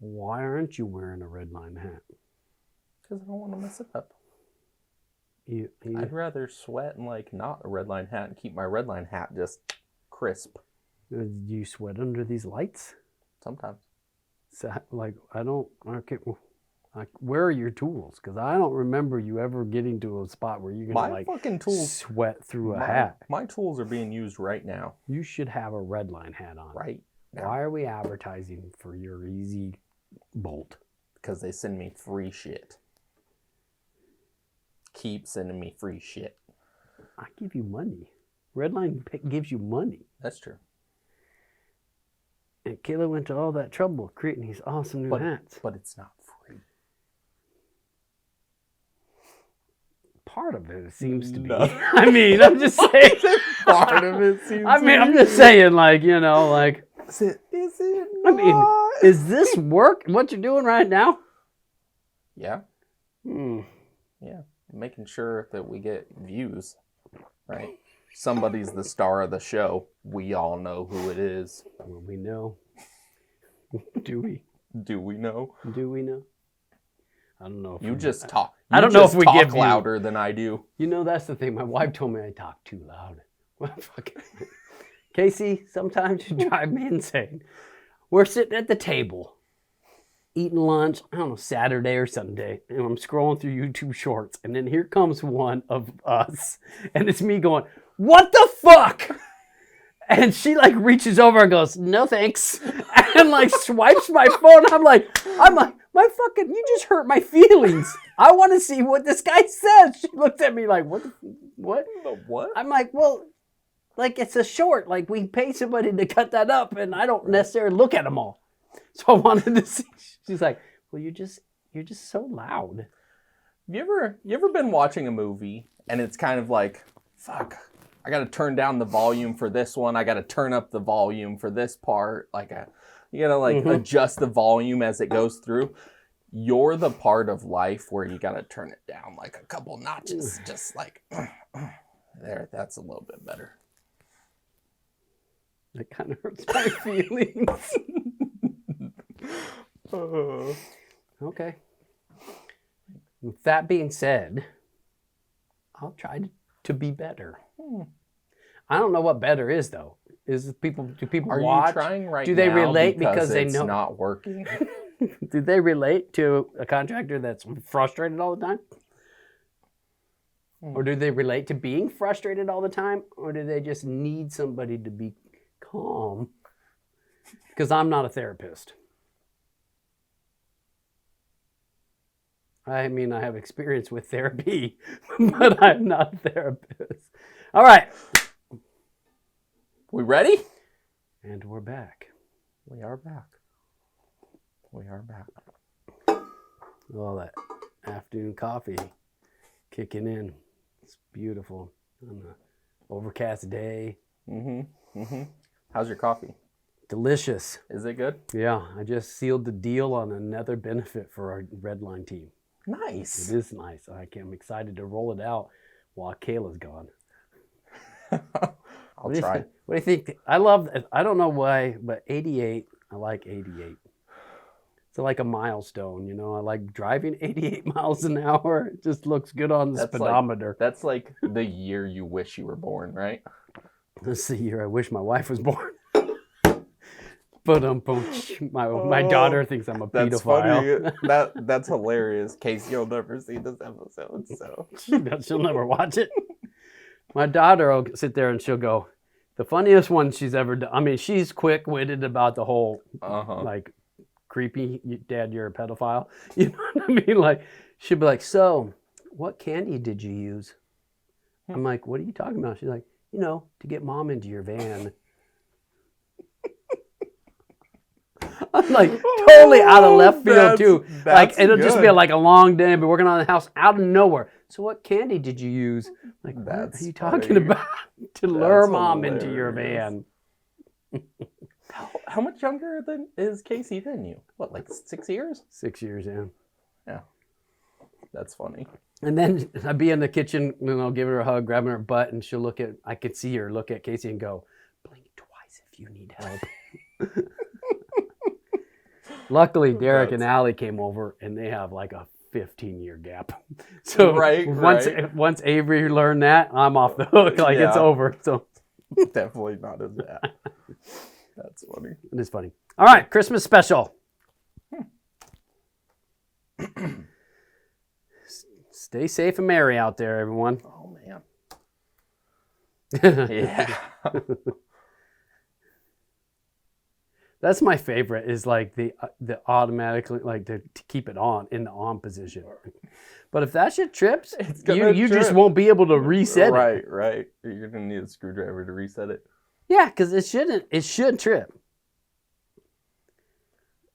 Why aren't you wearing a red line hat? Because I don't want to mess it up. You, I'd rather sweat in like not a red line hat and keep my red line hat just crisp. do you sweat under these lights? Sometimes. So, like, okay, like, where are your tools? Because I don't remember you ever getting to a spot where you're going to, like, fucking tools, sweat through a hat. My tools are being used right now. You should have a red line hat on. Right now. Why are we advertising for your Easy Bolt? Because they send me free shit. Keep sending me free shit. I give you money. Redline gives you money. That's true. And Kayla went to all that trouble creating these awesome new hats. But it's not free. Part of it seems to be. No. I mean, I'm just saying. Part of it seems I mean, I'm just saying, like, you know, like. Is it I mean, is this work? What you're doing right now? Yeah. Yeah. Making sure that we get views, right? Somebody's the star of the show. We all know who it is. Well, we know. Do we? Do we know? Do we know? I don't know. You just talk. I don't know if we talk give louder than I do. You know, that's the thing. My wife told me I talk too loud. Well, fucking Casey, sometimes you drive me insane. We're sitting at the table, eating lunch, I don't know, Saturday or Sunday, and I'm scrolling through YouTube Shorts, and then here comes one of us, and it's me going, "What the fuck?" And she like reaches over and goes, "No thanks," and like swipes my phone. I'm like, my fucking, you just hurt my feelings. I want to see what this guy says. She looks at me like, what? The what? I'm like, well, like it's a short. Like we pay somebody to cut that up, and I don't necessarily look at them all. So I wanted to see. She's like, well, you're just so loud. You ever been watching a movie and it's kind of like, fuck, I got to turn down the volume for this one. I got to turn up the volume for this part. You got to like adjust the volume as it goes through. You're the part of life where you got to turn it down like a couple notches. Just like, there, that's a little bit better. That kind of hurts my feelings. Okay. With that being said, I'll try to be better. I don't know what better is though. Do people watch? You trying right now? Do they relate because they it's know not working? Do they relate to a contractor that's frustrated all the time? Or do they relate to being frustrated all the time? Or do they just need somebody to be calm? Because I'm not a therapist. I mean, I have experience with therapy, but I'm not a therapist. All right. We ready? And we're back. We are back. We are back. All that afternoon coffee kicking in. It's beautiful on an overcast day. How's your coffee? Delicious. Is it good? Yeah, I just sealed the deal on another benefit for our Redline team. Nice. It is nice. I'm excited to roll it out while Kayla's gone. I'll try. What do you think? I don't know why, but 88, I like 88. It's like a milestone, you know. I like driving 88 miles an hour. It just looks good on the speedometer. That's like the year you wish you were born, right? That's the year I wish my wife was born. But my daughter thinks I'm a pedophile. Funny. That's hilarious. Casey, you'll never see this episode, so she'll never watch it. My daughter will sit there and she'll go, the funniest one she's ever done. I mean, she's quick-witted about the whole like creepy dad, you're a pedophile. You know what I mean? Like she'll be like, so what candy did you use? I'm like, what are you talking about? She's like, you know, to get mom into your van. I'm like totally out of left field too. Like it'll just be like a long day, but working on the house out of nowhere. So what candy did you use? Like, what are you talking about? To lure mom into your van. How much younger is Casey than you? What, like 6 years? 6 years, yeah. Yeah. That's funny. And then I'd be in the kitchen and I'll give her a hug, grabbing her butt, and I could see her look at Casey and go, blink twice if you need help. Luckily, Derek and That's- Allie came over, and they have like a 15-year gap. So Right, once Avery learned that, I'm off the hook. Like it's Yeah. over. So Definitely not as bad. That's funny. it is funny. All right, Christmas special. Stay safe and merry out there, everyone. Oh man. Yeah. That's my favorite. Is like the automatically like to keep it on in the on position. But if that shit trips, It's gonna you just trip. won't be able to reset it. Right. You're gonna need a screwdriver to reset it. Yeah, because it should trip.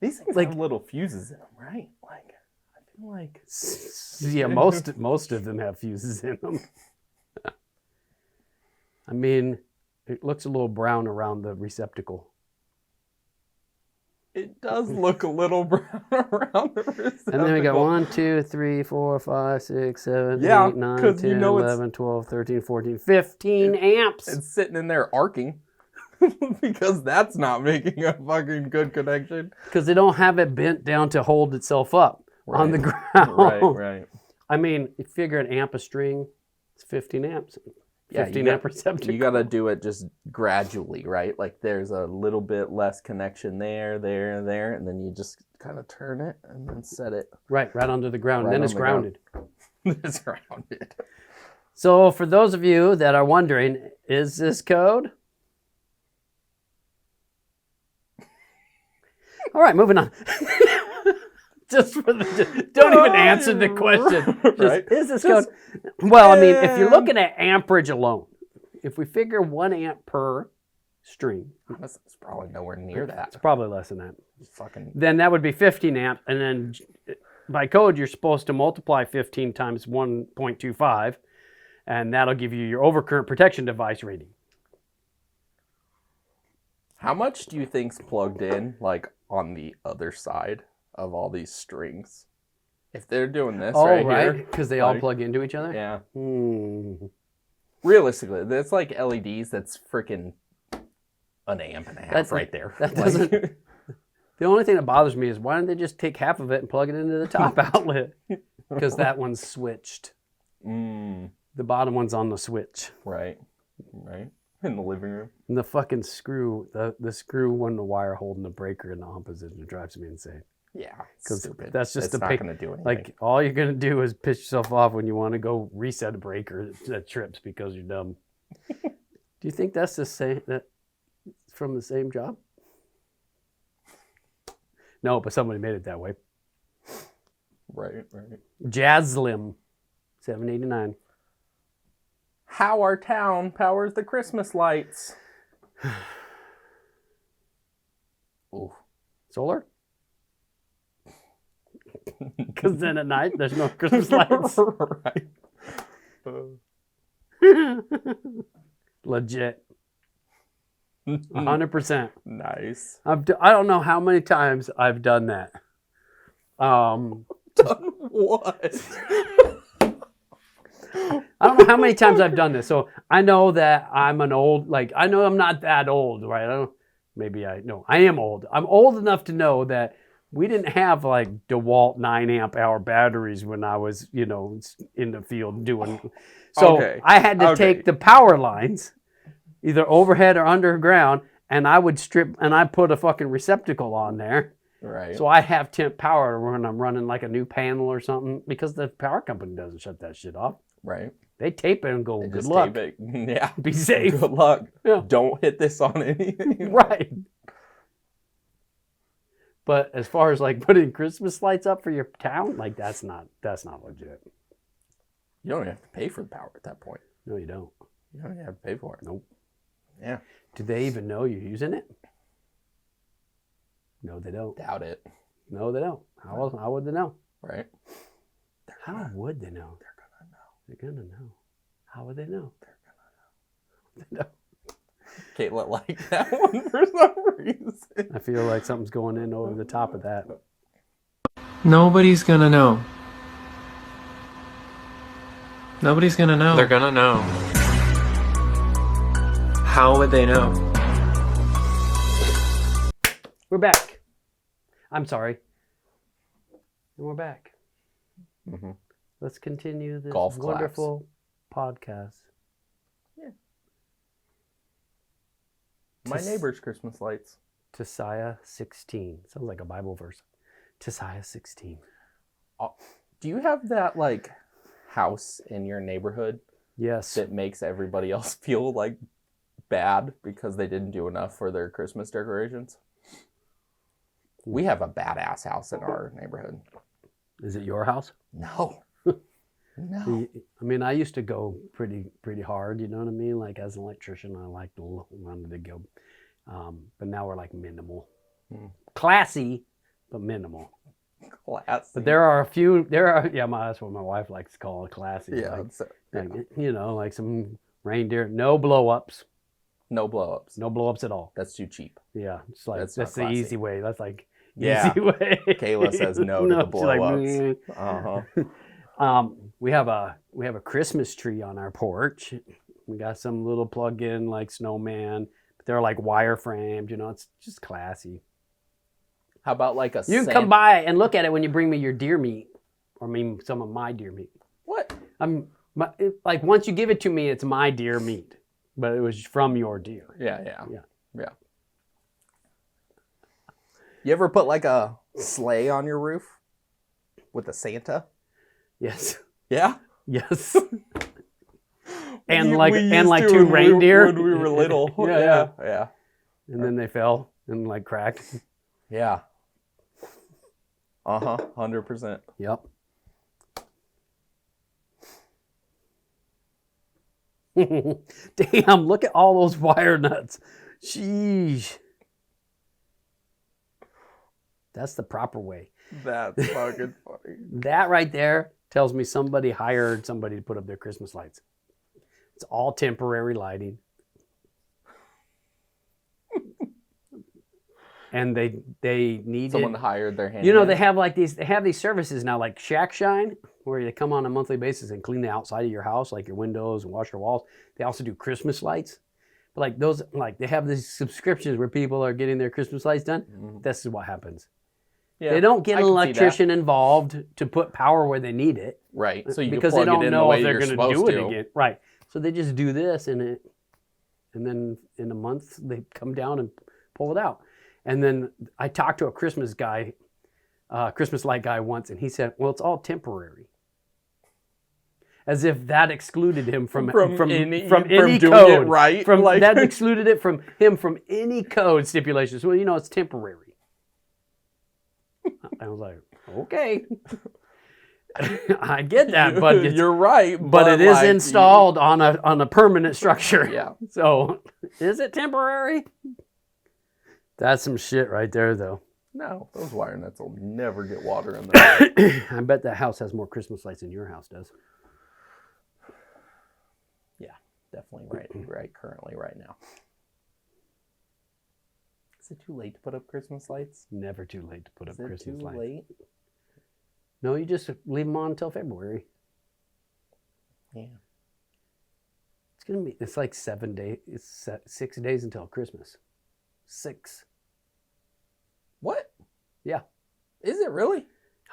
These things Like- have little fuses in them, right? Like, I feel like Yeah, most of them have fuses in them. I mean, it looks a little brown around the receptacle. it does look a little brown around the receptacle. And then we got 1, 2, 3, 4, 5, 6, 7, Yeah, 8, 9, 'cause 10, you know it's- 11, 12, 13, 14, 15 amps. It's sitting in there arcing because that's not making a fucking good connection. Because they don't have it bent down to hold itself up on the ground. Right. I mean, you figure an amp a string, it's 15 amps. Yeah, 15 you amp receptacle. You got to do it just gradually, right? Like there's a little bit less connection there, and then you just kind of turn it and then set it. Right under the ground. Right Then on it's the ground. grounded. It's rounded. So for those of you that are wondering, is this code? All right, moving on. Don't even answer the question. Just, Right. is this Just- code? Well, I mean, if you're looking at amperage alone, if we figure 1 amp per string, It's probably nowhere near it's that. probably less than that. Fucking Then that would be 15 amps, and then by code you're supposed to multiply 15 times 1.25, and that'll give you your overcurrent protection device rating. How much do you think's plugged in, like on the other side of all these strings? If they're doing this right here, because they all like- plug into each other. yeah. Realistically, Realistically, that's like LEDs. That's freaking an amp and a half That's- right there. that Like- doesn't- the only thing that bothers me is why don't they just take half of it and plug it into the top outlet? Because that one's switched. Mm, The bottom one's on the switch. right. In the living room. And the fucking screw, the screw when the wire holding the breaker in the on position drives me insane. Yeah, 'Cause stupid. that's just it's a not pic- going to do anything. Like all you're gonna do is piss yourself off when you want to go reset a breaker that trips because you're dumb. Do you think that's the same that from the same job? No, but somebody made it that way. right. Jazzlim, 789. How our town powers the Christmas lights. Ooh. Solar? Because then at night there's no Christmas lights. Right. Legit. 100%. Nice. I don't know how many times I've done that. What? I don't know how many times I've done this. So I know that I'm I know I'm not that old, right? I am old. I'm old enough to know that we didn't have like DeWalt 9 amp hour batteries when I was, in the field doing. So Okay. I had to Okay. take the power lines, either overhead or underground, and I would strip and I put a fucking receptacle on there. Right. So I have temp power when I'm running like a new panel or something because the power company doesn't shut that shit off. Right. They tape it and go, They good just luck. tape it. Yeah. Be safe. Good luck. Yeah. Don't hit this on anything. Right. But as far as like putting Christmas lights up for your town, like that's not legit. You don't even have to pay for the power at that point. No, you don't. You don't even have to pay for it. Nope. Yeah. Do they even know you're using it? No, they don't. Doubt it. No, they don't. How would they know? Right. How would they know? They're gonna know. How would they know? They're gonna know. Caitlin liked that one for some reason. I feel like something's going in over the top of that. Nobody's gonna know. Nobody's gonna know. They're gonna know. How would they know? We're back. I'm sorry. And we're back. Mm-hmm. Let's continue this Golf claps. wonderful podcast. My neighbor's Christmas lights. Tisaiah 16. Sounds like a Bible verse. Tisaiah 16. Do you have that like house in your neighborhood Yes. that makes everybody else feel like bad because they didn't do enough for their Christmas decorations? We have a badass house in our neighborhood. Is it your house? No. No. I mean, I used to go pretty hard, you know what I mean? Like as an electrician, I wanted to go. But now we're like minimal. Classy, but minimal. Classy. But that's what my wife likes to call it, classy. Yeah. Like, you know, like some reindeer, no blow-ups. No blow-ups. No blow-ups at all. That's too cheap. Yeah, it's like That's that's not the classy. easy way. That's like Yeah. easy way. Kayla says no to the she's like, blow-ups. "Meh." Uh-huh. We have a Christmas tree on our porch. We got some little plug-in like snowman, but they're like wireframed. You know, it's just classy. How about like a You can come by and look at it when you bring me your deer meat, or some of my deer meat. What? Like once you give it to me, it's my deer meat, but it was from your deer. Yeah. You ever put like a sleigh on your roof with a Santa? Yes. Yeah. Yes. And We like used to two reindeer when we were little. Yeah. Yeah. And then they fell and like cracked. Yeah. 100%. Yep. Damn, look at all those wire nuts. Sheesh. That's the proper way. That's fucking funny. That right there tells me somebody hired somebody to put up their Christmas lights. It's all temporary lighting. And they needed Someone hired their hand. You know, they have these services now like Shack Shine, where they come on a monthly basis and clean the outside of your house, like your windows and wash your walls. They also do Christmas lights. But like those, like they have these subscriptions where people are getting their Christmas lights done. Mm-hmm. This is what happens. Yeah, They don't get I an can see that. electrician involved to put power where they need it. Right. So you because can they plug don't it in the know way if they're you're going to supposed do it to. again. Right. So they just do this and then in a month they come down and pull it out. And then I talked to a Christmas light guy once, and he said, "Well, it's all temporary." As if that excluded him from any doing it code. right, From like- that excluded it from him from any code stipulations. Well, you know, it's temporary. I was like, okay. I get that, but you're right. but it is like, installed on a permanent structure. Yeah. So is it temporary? That's some shit right there, though. No, those wire nuts will never get water in them. I bet that house has more Christmas lights than your house does. Yeah, definitely right currently right now. Is it too late to put up Christmas lights? Never too late to put up Is it Christmas too lights. late? No, you just leave them on until February. Yeah. It's like 7 days. It's 6 days until Christmas. 6. What? Yeah. Is it really?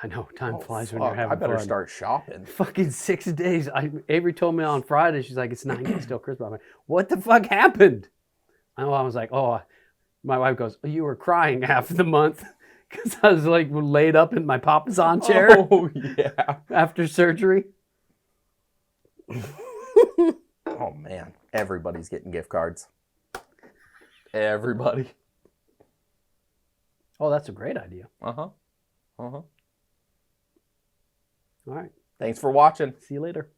I know. Time Oh, flies when fuck, you're having I better fun. start shopping. Fucking 6 days. Avery told me on Friday, she's like, it's 9 days till Christmas. I'm like, what the fuck happened? I was like, oh, my wife goes, oh, you were crying half the month because I was like laid up in my papasan chair Oh, yeah. after surgery. Oh, man. Everybody's getting gift cards. Everybody. Oh, that's a great idea. Uh-huh. Uh-huh. All right. Thanks for watching. See you later.